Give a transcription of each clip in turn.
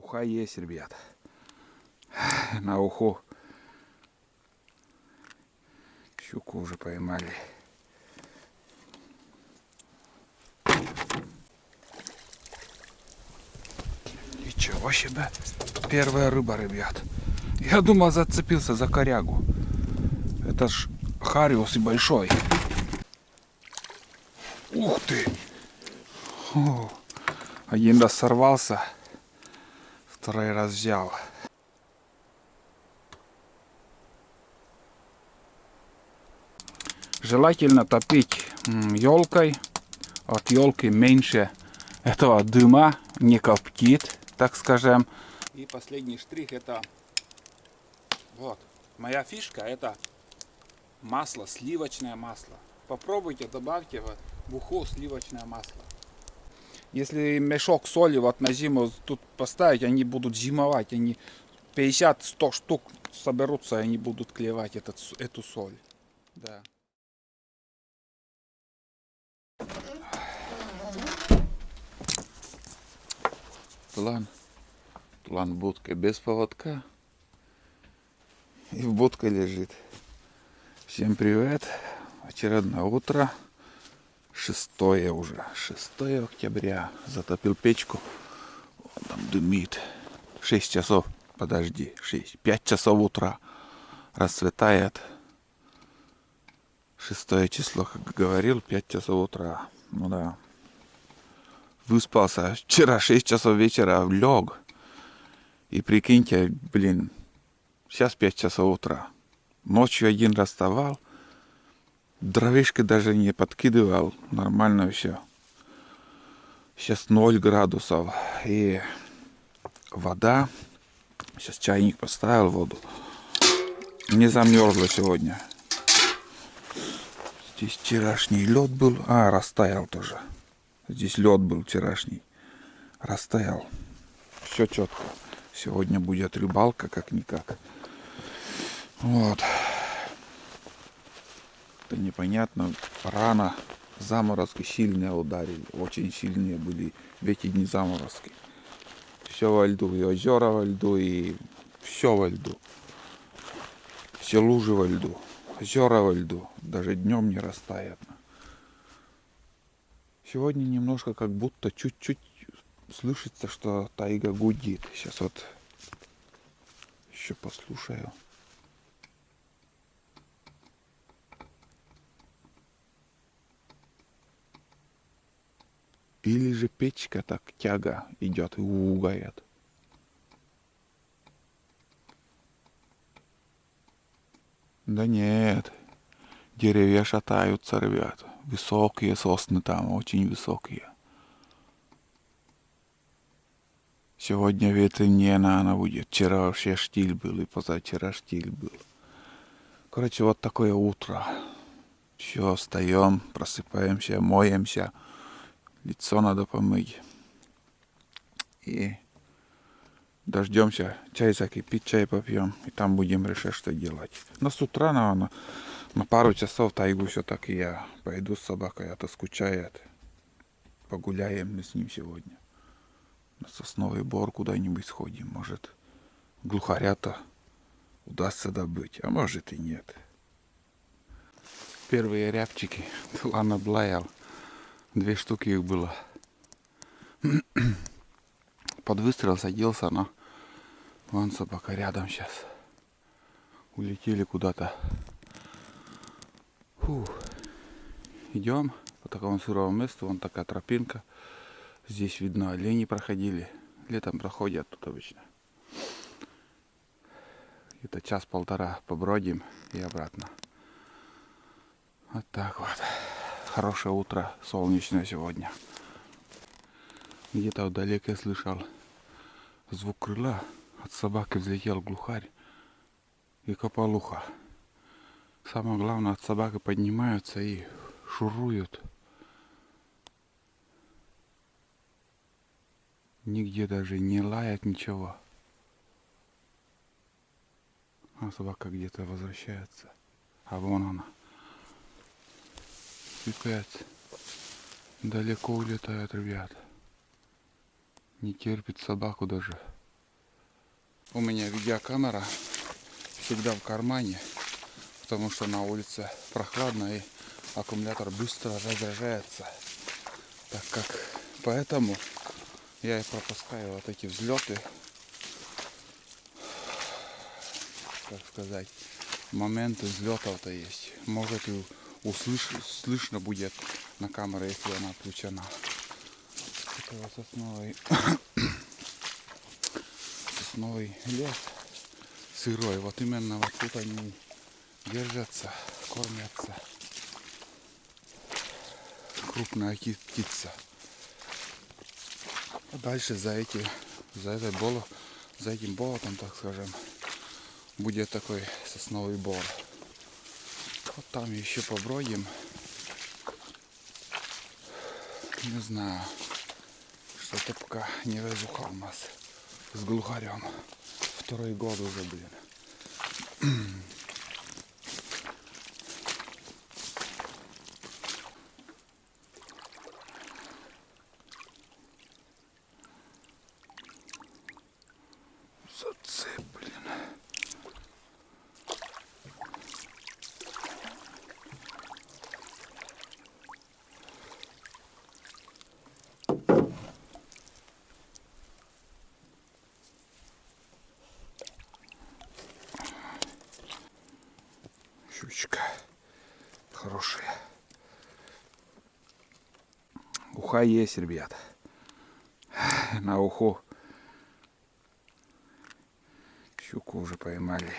Уха есть, ребят. На уху. Щуку уже поймали. Ничего себе. Первая рыба, ребят. Я думал, зацепился за корягу. Это ж хариус и большой. Ух ты. О, один раз сорвался. Второй раз взял. Желательно топить елкой. От елки меньше этого дыма, не коптит, так скажем. И последний штрих — это вот моя фишка, это масло, сливочное масло. Попробуйте, добавьте в уху сливочное масло. Если мешок соли вот на зиму тут поставить, они будут зимовать, они 50-100 штук соберутся, и они будут клевать эту соль. Да. План будка без поводка. И в будке лежит. Всем привет. Очередное утро. 6 уже. 6 октября. Затопил печку. Вон там дымит. 6 часов. Подожди. 5 часов утра. Расцветает. 6 число, как говорил, 5 часов утра. Ну да. Выспался. Вчера 6 часов вечера лег. И прикиньте, блин, сейчас 5 часов утра. Ночью один раз вставал. Дровишки даже не подкидывал. Нормально все. Сейчас 0 градусов. И вода. Сейчас чайник поставил, воду. Не замерзла сегодня. Здесь вчерашний лед был. А, растаял тоже. Здесь лед был вчерашний. Растаял. Все четко. Сегодня будет рыбалка как-никак. Вот. Это непонятно. Рано заморозки сильные ударили. Очень сильные были в эти дни заморозки. Все во льду. И озера во льду, и все во льду. Все лужи во льду. Озера во льду. Даже днем не растает. Сегодня немножко как будто чуть-чуть слышится, что тайга гудит. Сейчас вот еще послушаю. Или же печка так, тяга идет и угает. Да нет, деревья шатаются, ребят. Высокие сосны там, очень высокие. Сегодня ветренена она будет. Вчера вообще штиль был, и позавчера штиль был. Короче, вот такое утро. Все, встаем, просыпаемся, моемся. Лицо надо помыть. И дождемся, чай закипит, чай попьем. И там будем решать, что делать. Но с утра, наверное, на пару часов тайгу все-таки я пойду с собакой, а то скучает. Погуляем мы с ним сегодня. На Сосновый Бор куда-нибудь сходим. Может, глухаря-то удастся добыть, а может и нет. Первые рябчики Длан облаял. 2 штуки их было. Под выстрел садился, но вон собака рядом сейчас. Улетели куда-то. Идем по такому сырому месту. Вон такая тропинка. Здесь видно, олени проходили. Летом проходят тут обычно. Где-то час-полтора побродим и обратно. Вот так вот. Хорошее утро, солнечное сегодня. Где-то вдалеке слышал звук крыла. От собаки взлетел глухарь и копалуха. Самое главное, от собаки поднимаются и шуруют. Нигде даже не лает ничего. А собака где-то возвращается. А вон она. Опять далеко улетает, ребят. Не терпит собаку даже У меня видеокамера всегда в кармане, потому что на улице прохладно и аккумулятор быстро разряжается. Так как поэтому я и пропускаю вот эти взлеты, как сказать, моменты взлетов-то есть. Может и слышно будет на камере, если она включена. Это вот сосновый лес сырой. Вот именно вот тут они держатся, кормятся. Крупная птица. А дальше за этим болотом, так скажем, будет такой сосновый бор. Вот там еще побродим. Не знаю, что-то пока не разуха у нас с глухарем. Второй год уже, блин. Зацеп, блин. Щучка хорошая. Уха есть, ребят. На уху щуку уже поймали.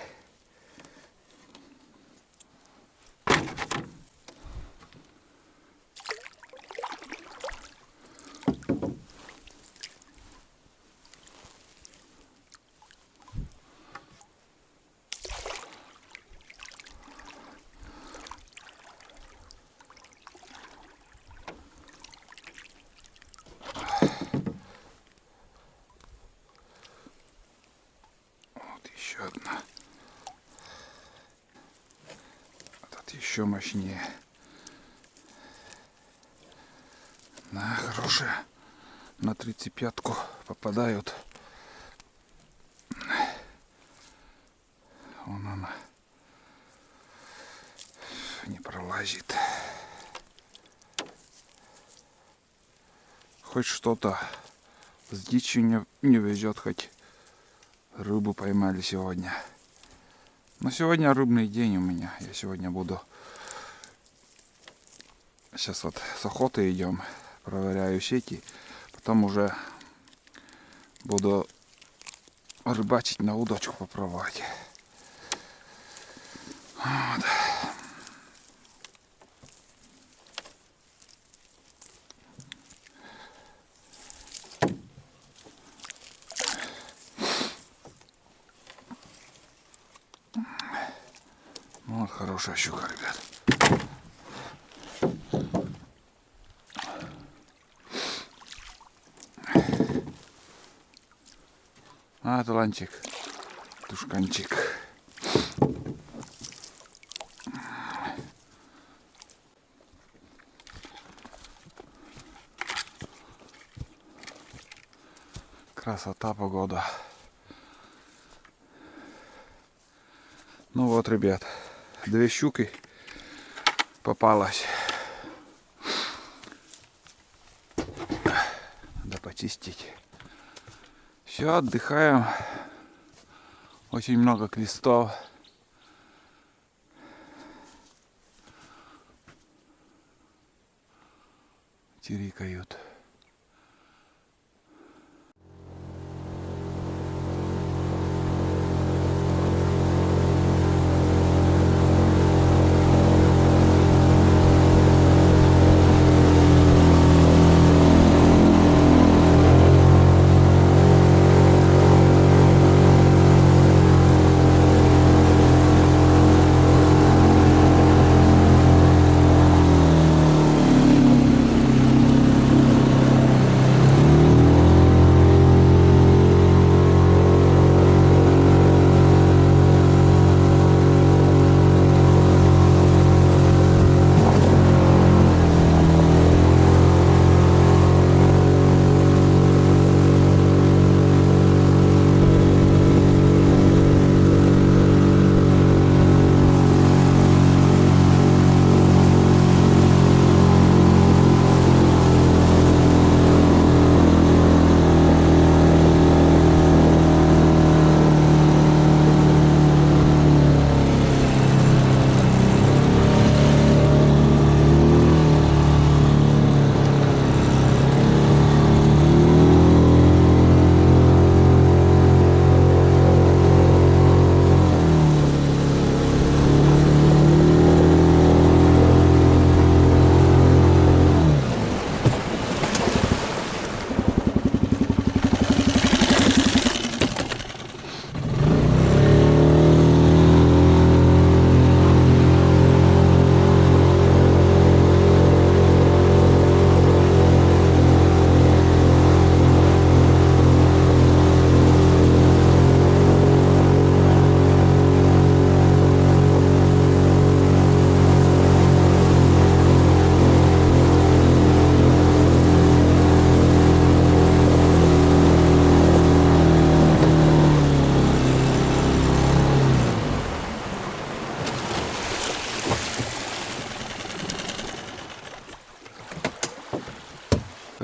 Еще одна. Этот еще мощнее. На, хорошая. На 35-ку попадают. Вон она. Не пролазит. Хоть что-то с дичью не везет, хоть рыбу поймали сегодня. Но сегодня рыбный день у меня. Я сегодня буду... Сейчас вот с охоты идем. Проверяю сети. Потом уже буду рыбачить, на удочку попробовать. Вот. Вот хорошая щука, ребят. А, таланчик, тушканчик. Красота, погода. Ну вот, ребят, 2 щуки попалась. Надо почистить. Все, отдыхаем. Очень много крестов. Чирикают.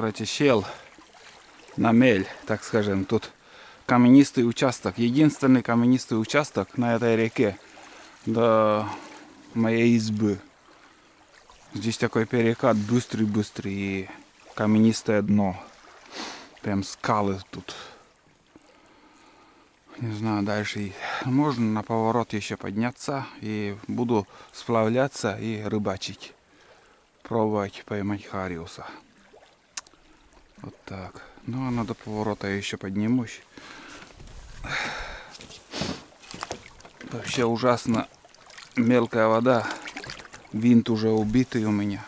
короче, щел на мель, так скажем. Тут каменистый участок. Единственный каменистый участок на этой реке до моей избы. Здесь такой перекат быстрый-быстрый и каменистое дно. Прям скалы тут. Не знаю, дальше можно на поворот еще подняться. И буду сплавляться и рыбачить. Пробовать поймать хариуса. Вот так. Ну, а до поворота я еще поднимусь. Вообще ужасно мелкая вода. Винт уже убитый у меня.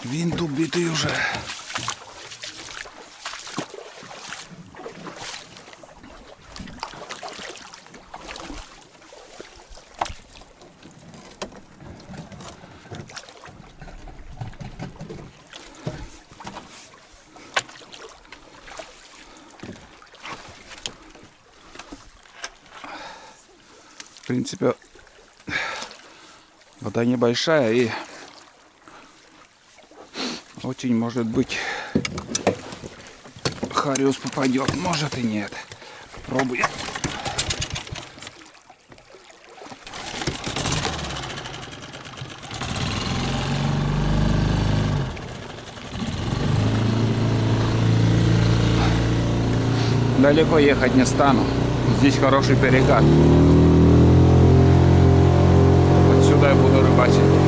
Винт убитый уже. В принципе, вода небольшая и очень может быть хариус попадет, может и нет. Попробуем. Далеко ехать не стану. Здесь хороший перекат. Отсюда я буду рыбачить.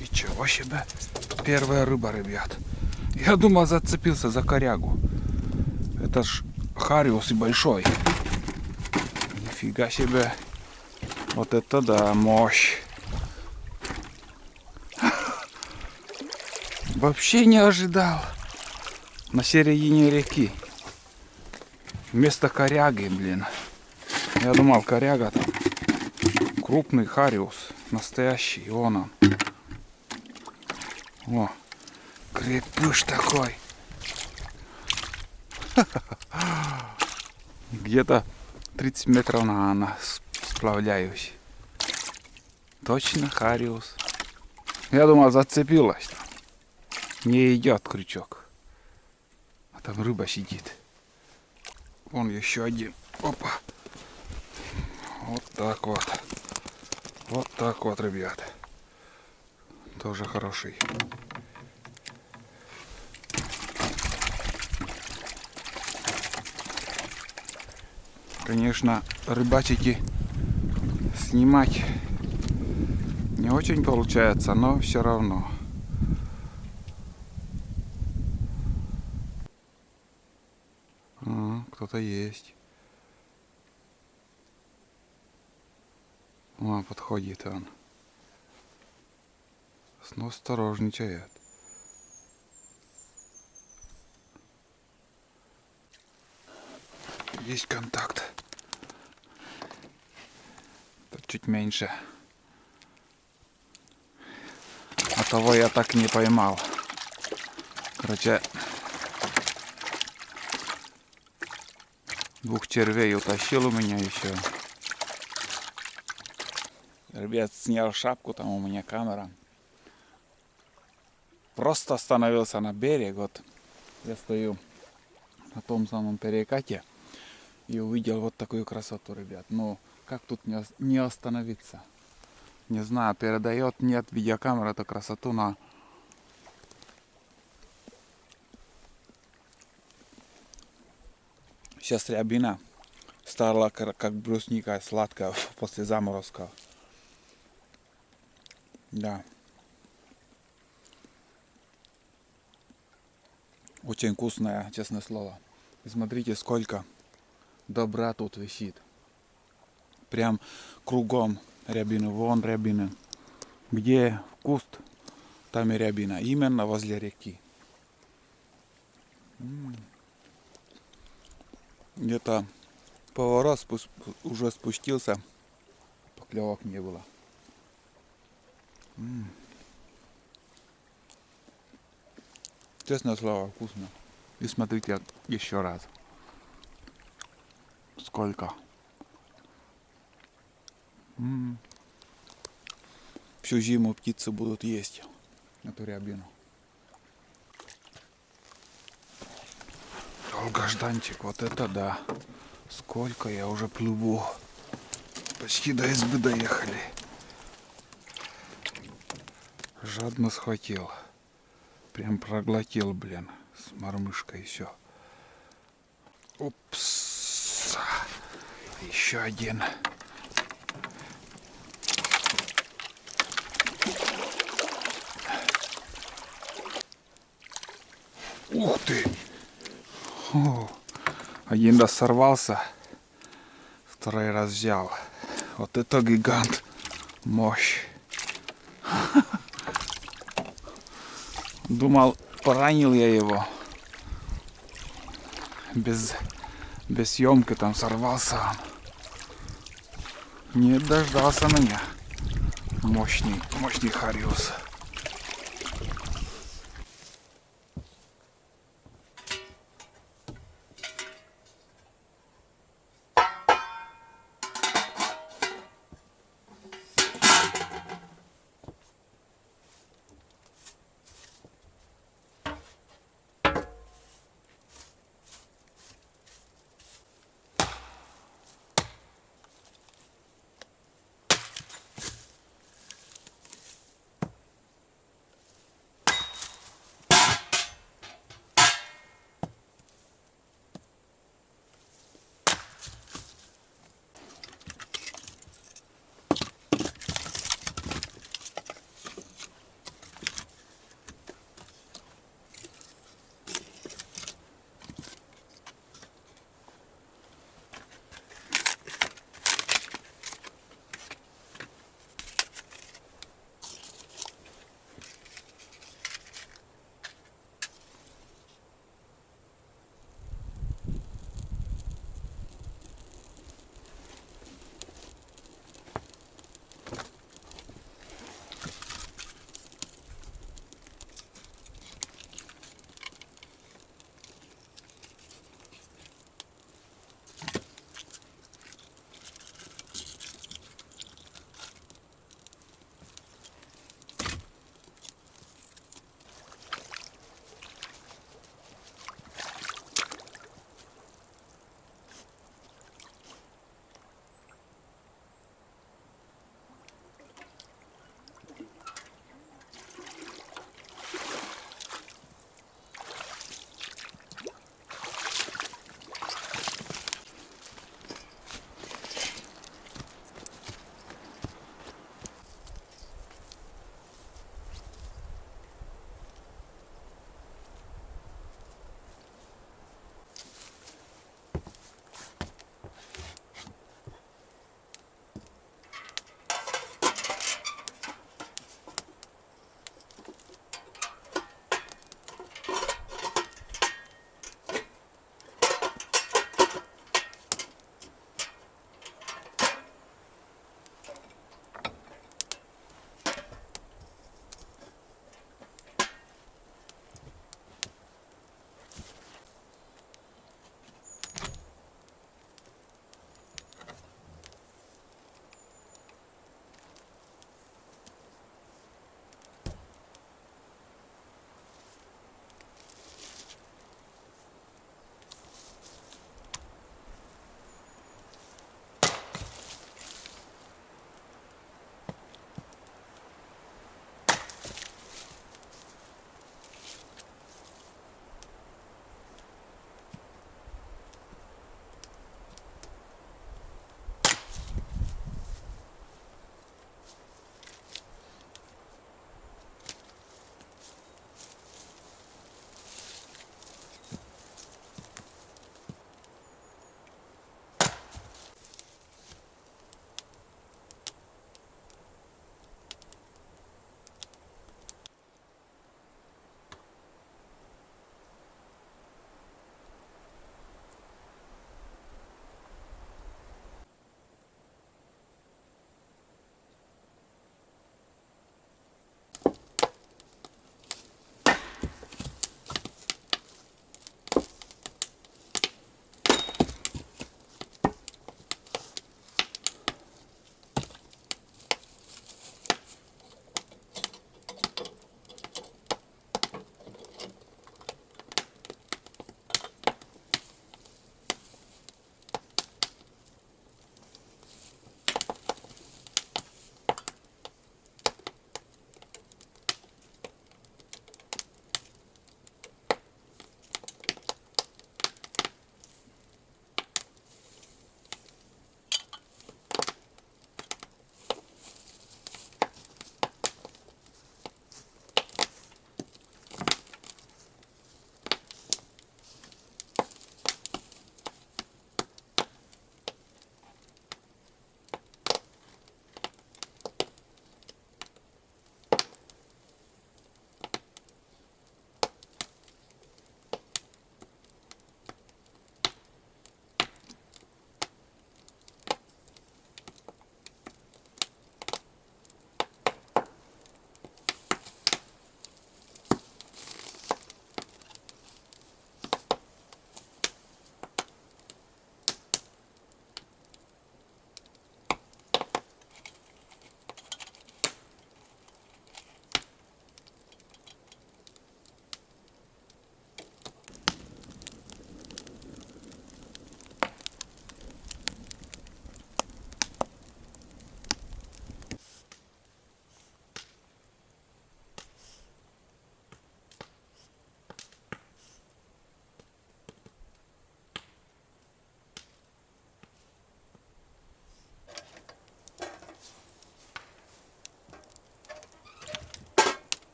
Ничего себе. Первая рыба, ребят. Я думал, зацепился за корягу. Это ж хариус и большой. Нифига себе. Вот это да, мощь. Вообще не ожидал. На середине реки. Вместо коряги, блин. Я думал, коряга там. Крупный хариус. Настоящий. Вон он. О, крепыш такой. Где-то 30 метров на сплавляюсь. Точно хариус. Я думал, зацепилась. Не идет крючок. А там рыба сидит. Вон еще один. Опа. Вот так вот. Вот так вот, ребят. Тоже хороший. Конечно, рыбачить и снимать не очень получается, но все равно. Кто-то есть. О, подходит он. Но осторожничает. Есть контакт. Тут чуть меньше. А того я так не поймал. Короче, двух червей утащил у меня еще. Ребят, снял шапку, там у меня камера. Просто остановился на берег. Вот я стою на том самом перекате и увидел вот такую красоту, ребят. Ну, как тут не остановиться? Не знаю, передает, нет, видеокамера эту красоту на... Сейчас рябина стала как брусника, сладкая после заморозка. Да. Очень вкусная, честное слово. И смотрите, сколько добра тут висит. Прям кругом рябины. Вон рябины. Где куст, там и рябина, именно возле реки. Где-то поворот уже спустился, поклевок не было. Честное слово, вкусно. И смотрите еще раз. Сколько. Всю зиму птицы будут есть эту рябину. Долгожданчик, вот это да. Сколько я уже плыву. Почти до избы доехали. Жадно схватил. Прям проглотил, блин. С мормышкой еще. Упс. Еще один. Ух ты! О, один раз сорвался, второй раз взял. Вот это гигант. Мощь. Думал, поранил я его. Без съемки там сорвался он. Не дождался меня. Мощный хариус.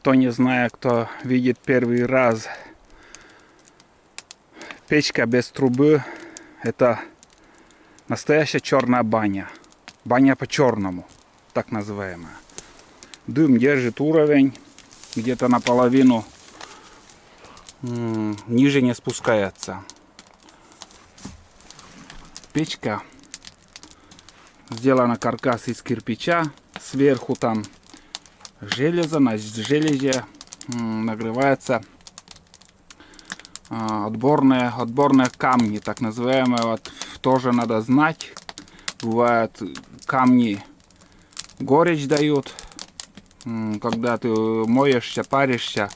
Кто не знает, кто видит первый раз, печка без трубы — это настоящая черная баня. Баня по-черному, так называемая. Дым держит уровень, где-то наполовину, ниже не спускается. Печка сделана каркас из кирпича, сверху там железо, на железе нагревается отборные камни, так называемые. Вот тоже надо знать. Бывают камни горечь дают. Когда ты моешься, паришься,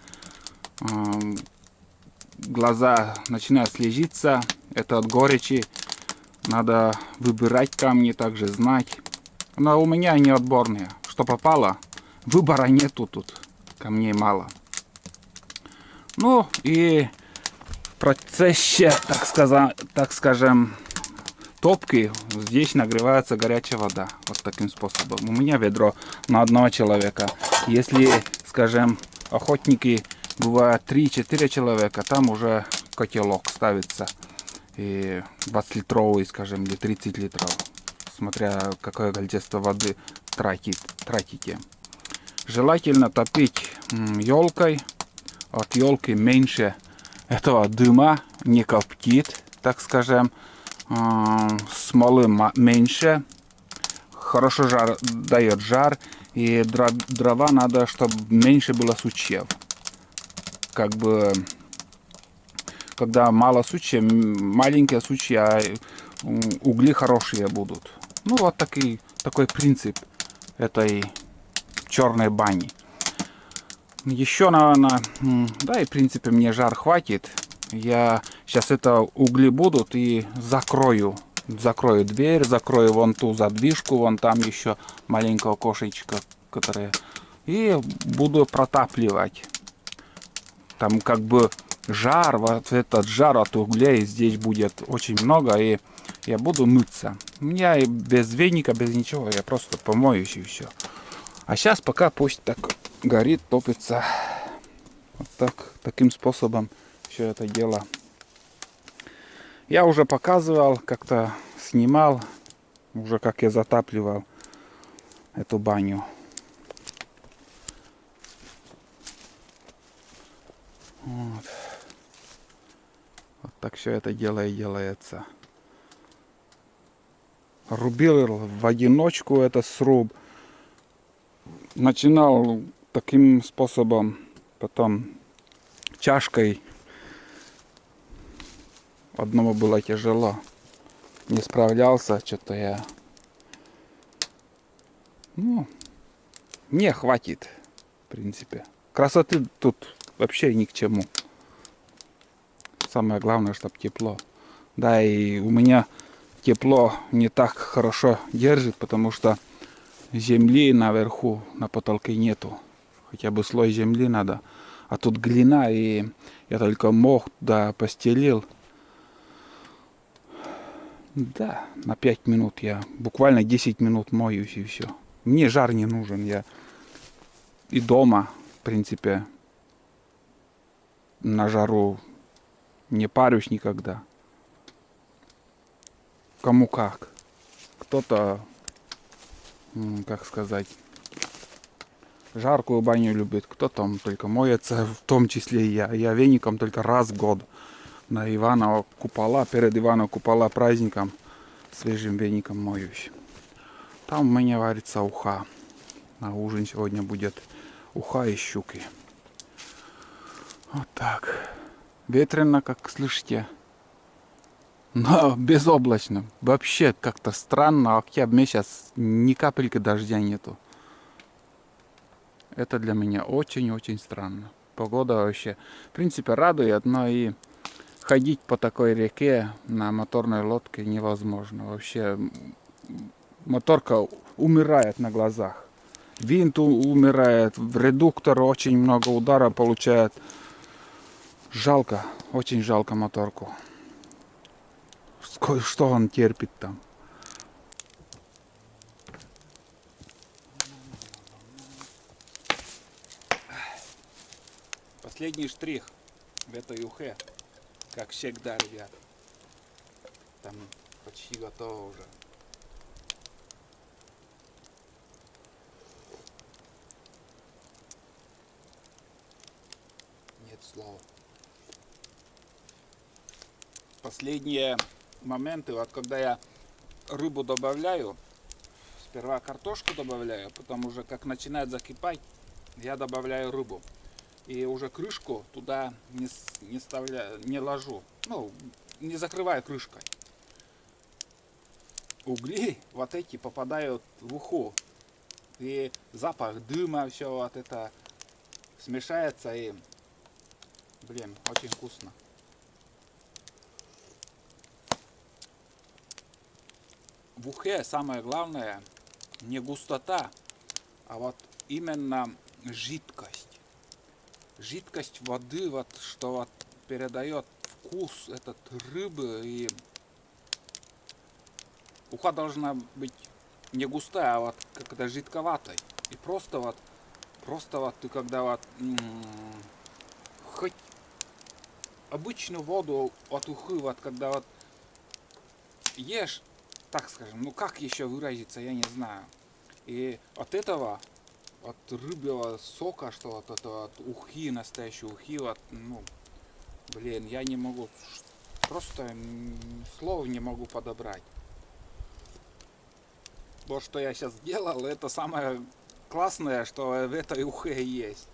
глаза начинают слезиться. Это от горечи. Надо выбирать камни, также знать. Но у меня они отборные. Что попало, выбора нету тут. Камней мало. Ну и в процессе, так скажем, топки здесь нагревается горячая вода. Вот таким способом. У меня ведро на одного человека. Если, скажем, охотники бывают 3-4 человека, там уже котелок ставится. И 20-литровый, скажем, или 30 литров. Смотря какое количество воды тратите. Желательно топить елкой. От елки меньше этого дыма, не коптит, так скажем. Смолы меньше. Хорошо дает жар. И дрова надо, чтобы меньше было сучьев. Как бы, когда мало сучьев, маленькие сучья, угли хорошие будут. Ну, вот такой принцип этой черной бани. Еще, наверное, да, и в принципе мне жар хватит. Я сейчас это угли будут и закрою дверь, закрою вон ту задвижку, вон там еще маленькое окошечко, которое, и буду протапливать. Там как бы жар, вот этот жар от углей здесь будет очень много, и я буду мыться. У меня и без веника, без ничего, я просто помоюсь и все. А сейчас пока пусть так горит, топится. Вот таким способом все это дело. Я уже показывал, как-то снимал, уже как я затапливал эту баню. Вот так все это дело и делается. Рубил в одиночку этот сруб. Начинал таким способом, потом чашкой. Одному было тяжело. Не справлялся, что-то я... Ну, мне хватит, в принципе. Красоты тут вообще ни к чему. Самое главное, чтобы тепло. Да, и у меня тепло не так хорошо держит, потому что земли наверху, на потолке нету. Хотя бы слой земли надо. А тут глина, и я только мох, да, постелил. Да, на 5 минут я буквально 10 минут моюсь и все. Мне жар не нужен. Я и дома, в принципе, на жару не парюсь никогда. Кому как. Кто-то, как сказать, жаркую баню любит, кто там только моется, в том числе и я. Я веником только раз в год на Иванова купола, перед Иванова купола праздником свежим веником моюсь. Там у меня варится уха. На ужин сегодня будет уха и щуки. Вот так. Ветрено, как слышите. Но безоблачно. Вообще как-то странно. Октябрь месяц, ни капельки дождя нету. Это для меня очень-очень странно. Погода вообще, в принципе, радует, но и ходить по такой реке на моторной лодке невозможно. Вообще моторка умирает на глазах. Винт умирает, редуктор очень много удара получает. Жалко, очень жалко моторку. Что он терпит там? Последний штрих в этой ухе, как всегда, ребят. Там почти готово уже. Нет слова. Последние моменты, вот когда я рыбу добавляю, сперва картошку добавляю, потом уже как начинает закипать, я добавляю рыбу. И уже крышку туда не ложу. Ну, не закрываю крышкой. Угли вот эти попадают в уху. И запах дыма, все вот это смешается и, блин, очень вкусно. В ухе самое главное не густота, а вот именно жидкость. Жидкость воды, вот, что вот передает вкус этот рыбы. И уха должна быть не густая, а вот как-то жидковатой. И просто вот ты когда вот хоть обычную воду от ухы, вот когда вот ешь, так скажем, ну как еще выразиться, я не знаю. И от этого, от рыбьего сока, что вот это от ухи, настоящей ухи, вот, ну, блин, я не могу, просто слов не могу подобрать. То, что я сейчас сделал, это самое классное, что в этой ухе есть.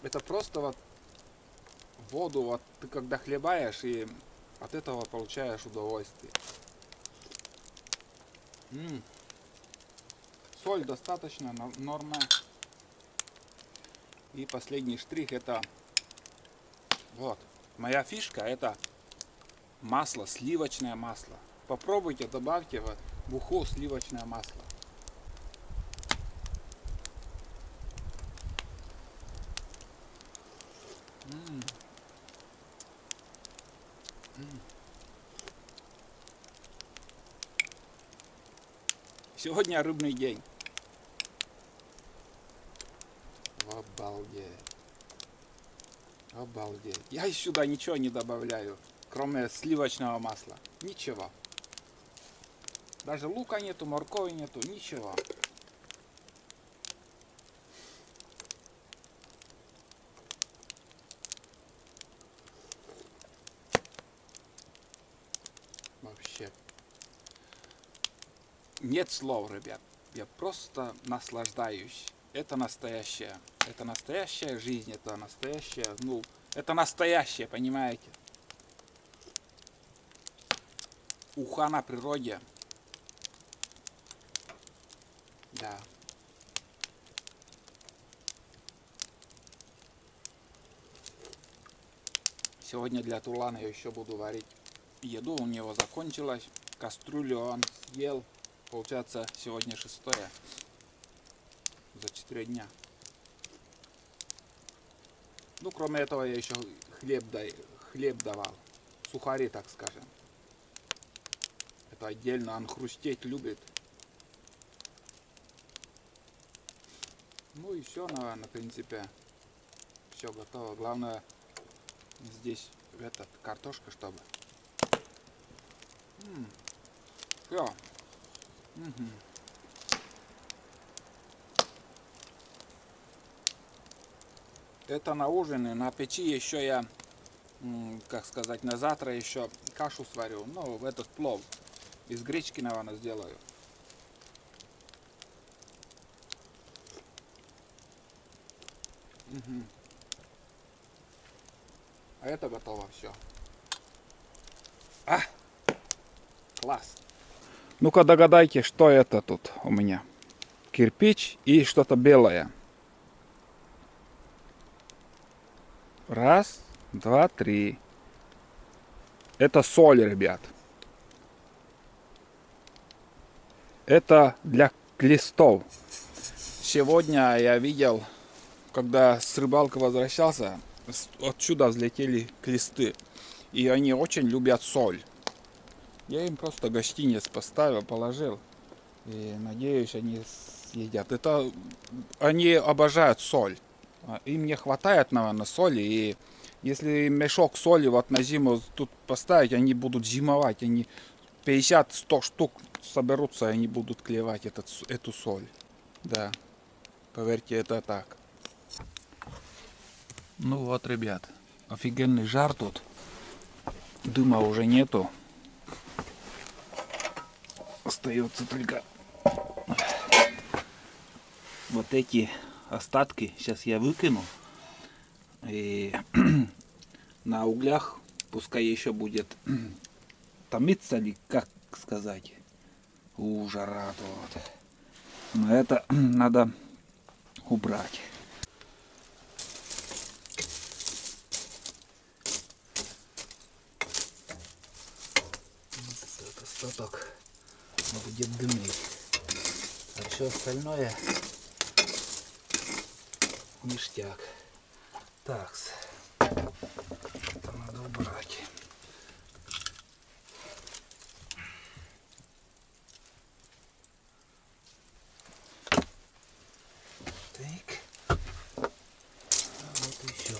Это просто вот воду, вот ты когда хлебаешь, и от этого получаешь удовольствие. Соль достаточно, норма. И последний штрих, это вот моя фишка, это масло, сливочное масло. Попробуйте, добавьте в уху сливочное масло. Сегодня рыбный день. Обалдеть. Обалдеть. Я сюда ничего не добавляю, кроме сливочного масла. Ничего. Даже лука нету, моркови нету, ничего. Вообще. Нет слов, ребят. Я просто наслаждаюсь. Это настоящая жизнь, это настоящее, ну, это настоящее, понимаете? Уха на природе. Да. Сегодня для Турлана я еще буду варить еду, у него закончилась. Кастрюлю он съел. Получается, сегодня 6-е. За 4 дня. Ну, кроме этого, я еще хлеб давал. Сухари, так скажем. Это отдельно, он хрустеть любит. Ну и все, наверное, в принципе, все готово. Главное, здесь картошка, чтобы. Все. Угу. Это на ужин, и на печи еще я, как сказать, на завтра еще кашу сварю. Ну, в этот плов. Из гречки, наверное, сделаю. Угу. А это готово все. Класс. Ну-ка догадайте, что это тут у меня. Кирпич и что-то белое. Раз, два, три. Это соль, ребят. Это для клестов. Сегодня я видел, когда с рыбалки возвращался, отсюда взлетели клесты. И они очень любят соль. Я им просто гостиниц поставил, положил. И надеюсь, они съедят. Это они обожают соль. Им не хватает, наверное, соли. И если мешок соли вот на зиму тут поставить, они будут зимовать. Они 50-100 штук соберутся, и они будут клевать эту соль. Да, поверьте, это так. Ну вот, ребят, офигенный жар тут. Дыма уже нету. Остается только вот эти остатки. Сейчас я выкину. И на углях пускай еще будет томиться, ли, как сказать. Жара тут. Но это надо убрать. Вот остаток будет дымить. А все остальное ништяк. Такс. Это надо убрать. Так. Вот еще.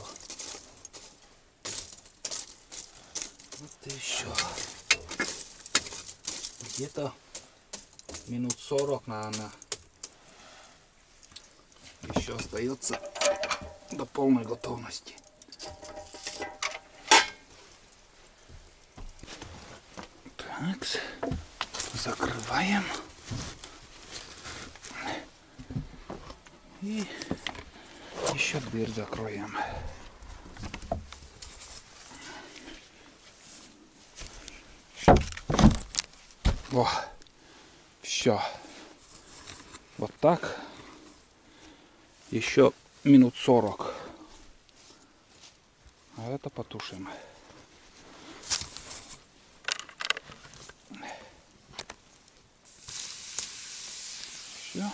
Вот еще. Где-то минут 40, наверное, еще остается до полной готовности. Так, закрываем. И еще дверь закроем. О, все. Вот так. Еще минут 40. А это потушим. Все.